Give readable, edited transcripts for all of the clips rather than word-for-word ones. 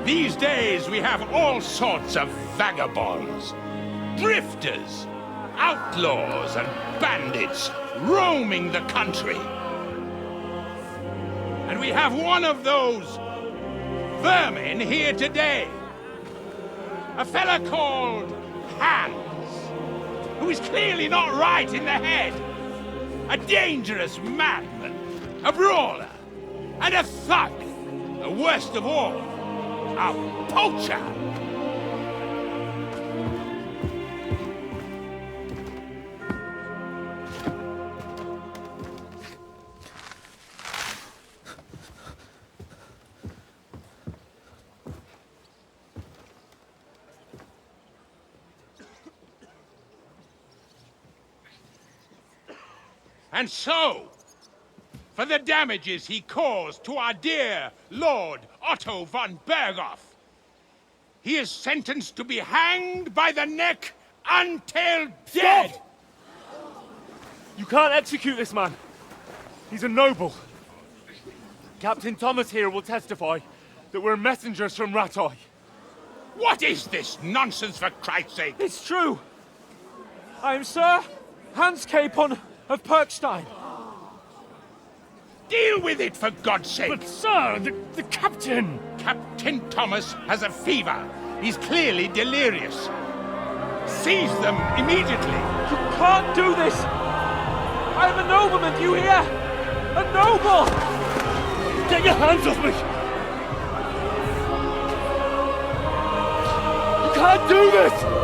These days we have all sorts of vagabonds, drifters, outlaws and bandits roaming the country. And we have one of those vermin here today. A fella called Hans, who is clearly not right in the head. A dangerous madman, a brawler, and a thug. The worst of all, a poacher. And so, for the damages he caused to our dear Lord Otto von Berghoff, he is sentenced to be hanged by the neck until dead! Stop! You can't execute this man. He's a noble. Captain Thomas here will testify that we're messengers from Ratoi. What is this nonsense, for Christ's sake? It's true. I am Sir Hans Capon of Perkstein. Deal with it, for God's sake! But sir, the captain! Captain Thomas has a fever. He's clearly delirious. Seize them immediately. You can't do this! I am a nobleman, do you hear? A noble! Get your hands off me! You can't do this!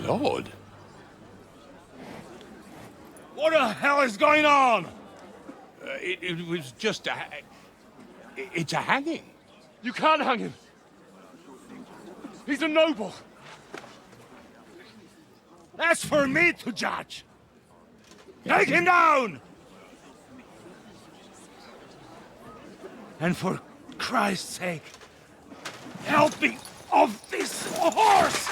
Lord. What the hell is going on? It was just a... It's a hanging. You can't hang him. He's a noble. That's for me to judge. Take him down! And for Christ's sake, help me off this horse!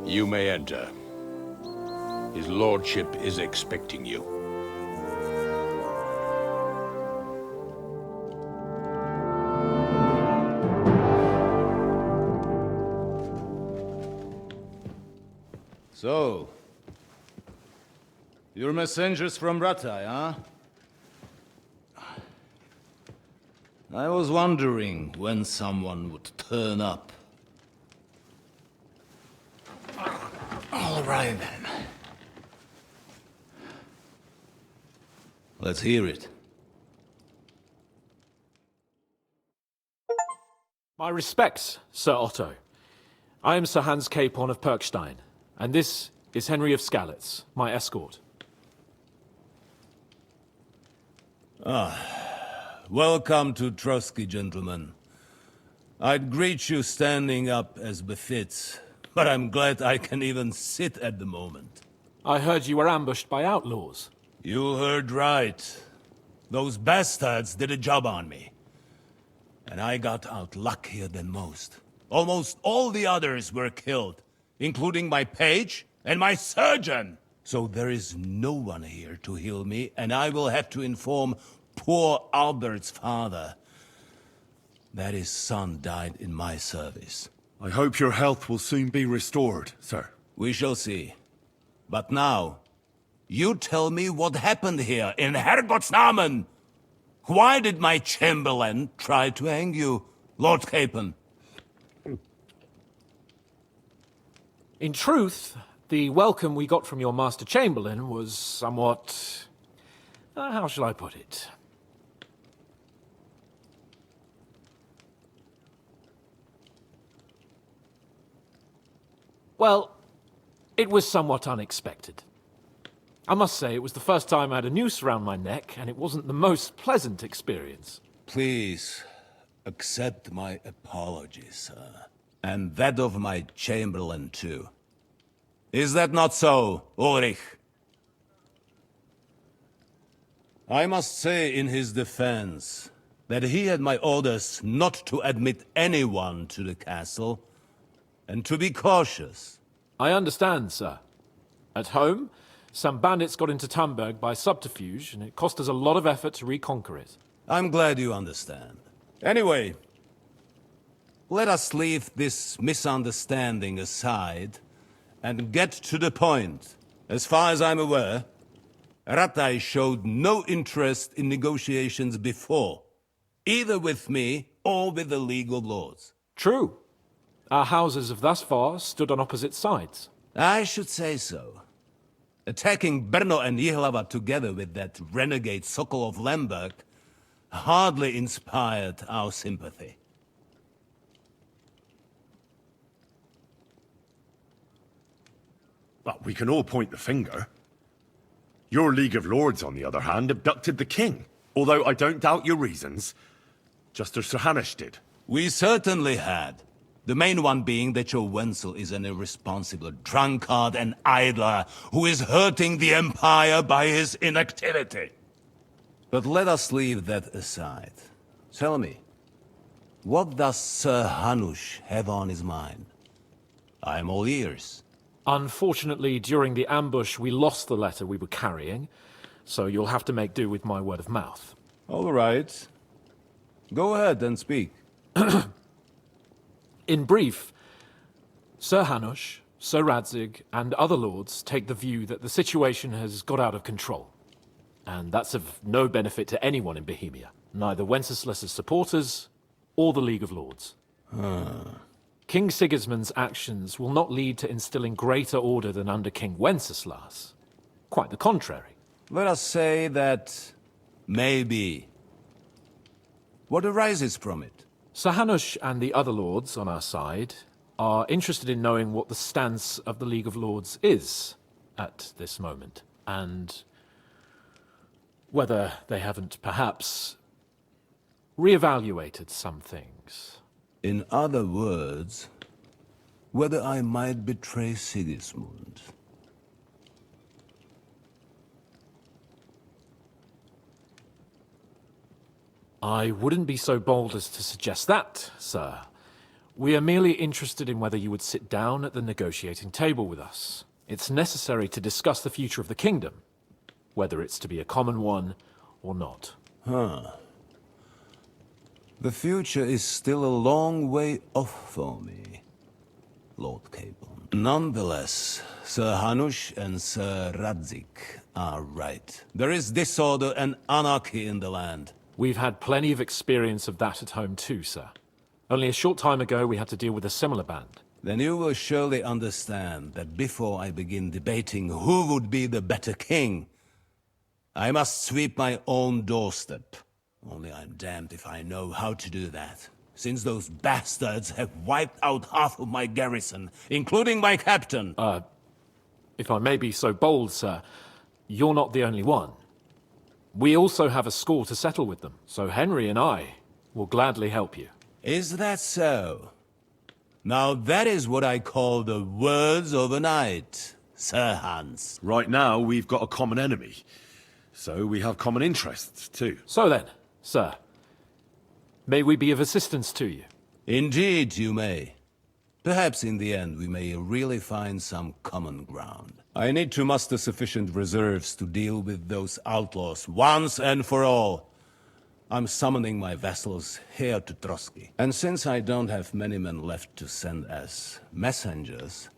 You may enter. His lordship is expecting you. So, you're messengers from Ratoi, huh? I was wondering when someone would turn up. All right, then. Let's hear it. My respects, Sir Otto. I am Sir Hans Capon of Perkstein, and this is Henry of Skalitz, my escort. Welcome to Trotsky, gentlemen. I'd greet you standing up as befits, but I'm glad I can even sit at the moment. I heard you were ambushed by outlaws. You heard right. Those bastards did a job on me. And I got out luckier than most. Almost all the others were killed, including my page and my surgeon. So there is no one here to heal me, and I will have to inform poor Albert's father that his son died in my service. I hope your health will soon be restored, sir. We shall see. But now, You tell me what happened here in Herrgott's Namen. Why did my Chamberlain try to hang you, Lord Capon? In truth, the welcome we got from your Master Chamberlain was somewhat... how shall I put it? Well, it was somewhat unexpected. I must say, it was the first time I had a noose around my neck, and it wasn't the most pleasant experience. Please, accept my apologies, sir. And that of my Chamberlain, too. Is that not so, Ulrich? I must say in his defense that he had my orders not to admit anyone to the castle, and to be cautious. I understand, sir. At home, some bandits got into Tamberg by subterfuge, and it cost us a lot of effort to reconquer it. I'm glad you understand. Anyway, let us leave this misunderstanding aside and get to the point. As far as I'm aware, Ratai showed no interest in negotiations before, either with me or with the League of Lords. True. Our houses have thus far stood on opposite sides. I should say so. Attacking Brno and Jihlava together with that renegade Sokol of Lemberg hardly inspired our sympathy. But we can all point the finger. Your League of Lords, on the other hand, abducted the king. Although I don't doubt your reasons, just as Sir Hanush did. We certainly had. The main one being that your Wenzel is an irresponsible drunkard and idler who is hurting the Empire by his inactivity. But let us leave that aside. Tell me, what does Sir Hanush have on his mind? I am all ears. Unfortunately, during the ambush, we lost the letter we were carrying, so you'll have to make do with my word of mouth. All right. Go ahead and speak. In brief, Sir Hanush, Sir Radzig, and other lords take the view that the situation has got out of control. And that's of no benefit to anyone in Bohemia, neither Wenceslas's supporters or the League of Lords. King Sigismund's actions will not lead to instilling greater order than under King Wenceslas. Quite the contrary. Let us say that maybe. What arises from it? Sir Hanush and the other lords on our side are interested in knowing what the stance of the League of Lords is at this moment, and whether they haven't perhaps reevaluated some things. In other words, whether I might betray Sigismund. I wouldn't be so bold as to suggest that, sir. We are merely interested in whether you would sit down at the negotiating table with us. It's necessary to discuss the future of the kingdom, whether it's to be a common one or not. The future is still a long way off for me, Lord Capon. Nonetheless, Sir Hanush and Sir Radzig are right. There is disorder and anarchy in the land. We've had plenty of experience of that at home too, sir. Only a short time ago we had to deal with a similar band. Then you will surely understand that before I begin debating who would be the better king, I must sweep my own doorstep. Only I'm damned if I know how to do that, since those bastards have wiped out half of my garrison, including my captain. If I may be so bold, sir, you're not the only one. We also have a score to settle with them, so Henry and I will gladly help you. Is that so? Now that is what I call the words of a knight, Sir Hans. Right now, we've got a common enemy. So we have common interests, too. So then, sir, may we be of assistance to you? Indeed you may. Perhaps in the end we may really find some common ground. I need to muster sufficient reserves to deal with those outlaws once and for all. I'm summoning my vassals here to Trotsky. And since I don't have many men left to send as messengers,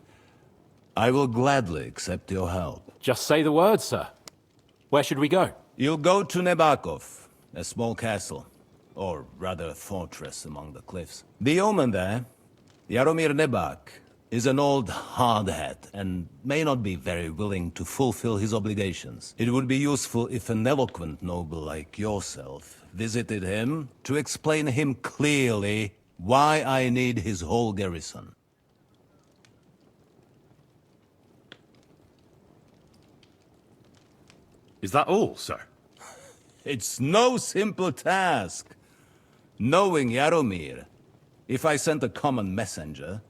I will gladly accept your help. Just say the word, sir. Where should we go? You'll go to Nebakov, a small castle, or rather fortress among the cliffs. The yeoman there, Jaromir Nebak, is an old hardhat and may not be very willing to fulfill his obligations. It would be useful if an eloquent noble like yourself visited him to explain him clearly why I need his whole garrison. Is that all, sir? It's no simple task. Knowing Jaromir, if I sent a common messenger,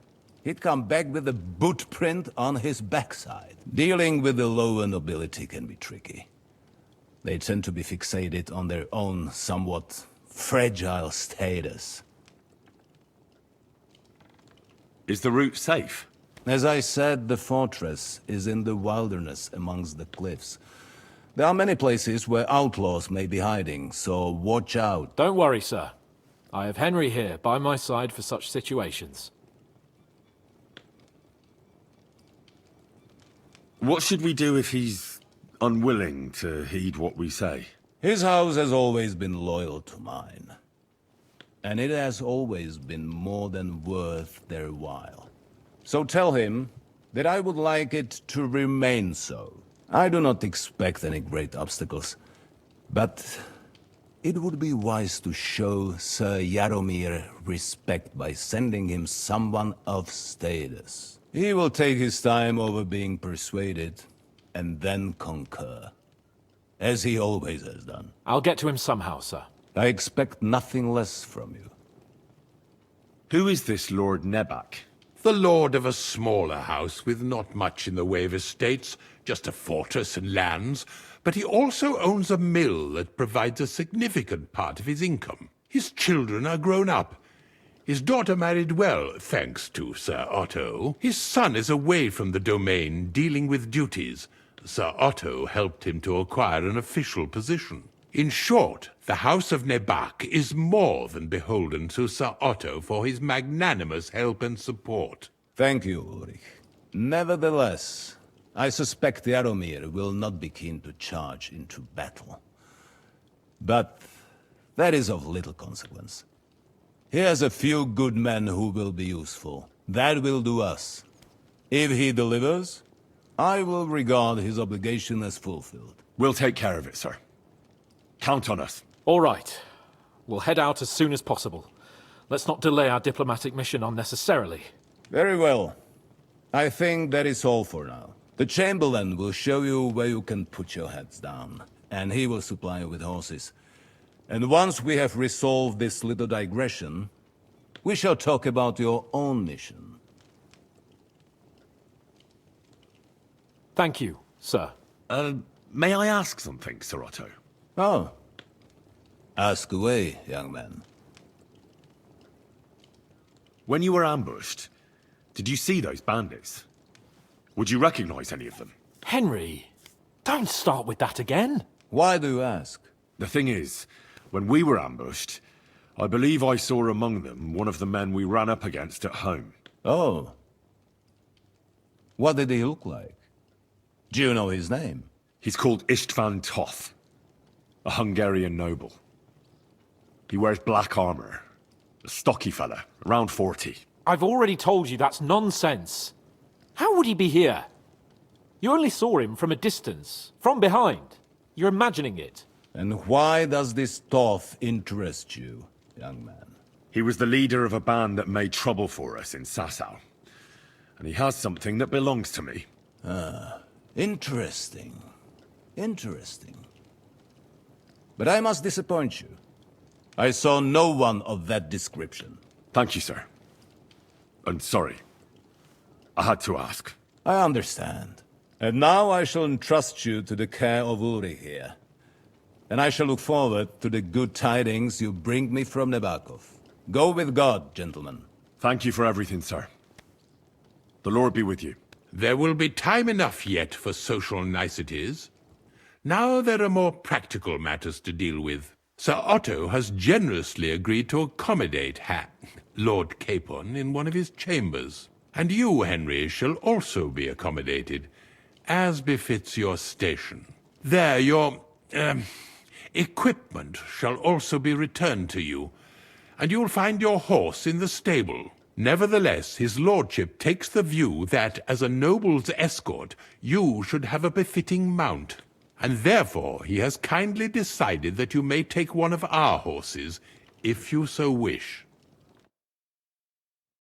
he'd come back with a boot print on his backside. Dealing with the lower nobility can be tricky. They tend to be fixated on their own somewhat fragile status. Is the route safe? As I said, the fortress is in the wilderness amongst the cliffs. There are many places where outlaws may be hiding, so watch out. Don't worry, sir. I have Henry here by my side for such situations. What should we do if he's unwilling to heed what we say? His house has always been loyal to mine. And it has always been more than worth their while. So tell him that I would like it to remain so. I do not expect any great obstacles, but it would be wise to show Sir Jaromir respect by sending him someone of status. He will take his time over being persuaded, and then concur. As he always has done. I'll get to him somehow, sir. I expect nothing less from you. Who is this Lord Nebak? The lord of a smaller house with not much in the way of estates, just a fortress and lands, but he also owns a mill that provides a significant part of his income. His children are grown up. His daughter married well, thanks to Sir Otto. His son is away from the domain, dealing with duties. Sir Otto helped him to acquire an official position. In short, the House of Nebak is more than beholden to Sir Otto for his magnanimous help and support. Thank you, Ulrich. Nevertheless, I suspect Jaromir will not be keen to charge into battle. But that is of little consequence. He has a few good men who will be useful. That will do us. If he delivers, I will regard his obligation as fulfilled. We'll take care of it, sir. Count on us. All right. We'll head out as soon as possible. Let's not delay our diplomatic mission unnecessarily. Very well. I think that is all for now. The Chamberlain will show you where you can put your heads down, and he will supply you with horses. And once we have resolved this little digression, we shall talk about your own mission. Thank you, sir. May I ask something, Sir Otto? Oh. Ask away, young man. When you were ambushed, did you see those bandits? Would you recognize any of them? Henry, don't start with that again. Why do you ask? The thing is, when we were ambushed, I believe I saw among them one of the men we ran up against at home. Oh. What did he look like? Do you know his name? He's called Istvan Toth, a Hungarian noble. He wears black armor. A stocky fella, around 40. I've already told you that's nonsense. How would he be here? You only saw him from a distance, from behind. You're imagining it. And why does this Toth interest you, young man? He was the leader of a band that made trouble for us in Sasau. And he has something that belongs to me. Interesting. Interesting. But I must disappoint you. I saw no one of that description. Thank you, sir. And sorry. I had to ask. I understand. And now I shall entrust you to the care of Ulrich here. And I shall look forward to the good tidings you bring me from Nebakov. Go with God, gentlemen. Thank you for everything, sir. The Lord be with you. There will be time enough yet for social niceties. Now there are more practical matters to deal with. Sir Otto has generously agreed to accommodate Lord Capon in one of his chambers. And you, Henry, shall also be accommodated, as befits your station. There, your, equipment shall also be returned to you, and you'll find your horse in the stable. Nevertheless, his lordship takes the view that, as a noble's escort, you should have a befitting mount, and therefore he has kindly decided that you may take one of our horses, if you so wish.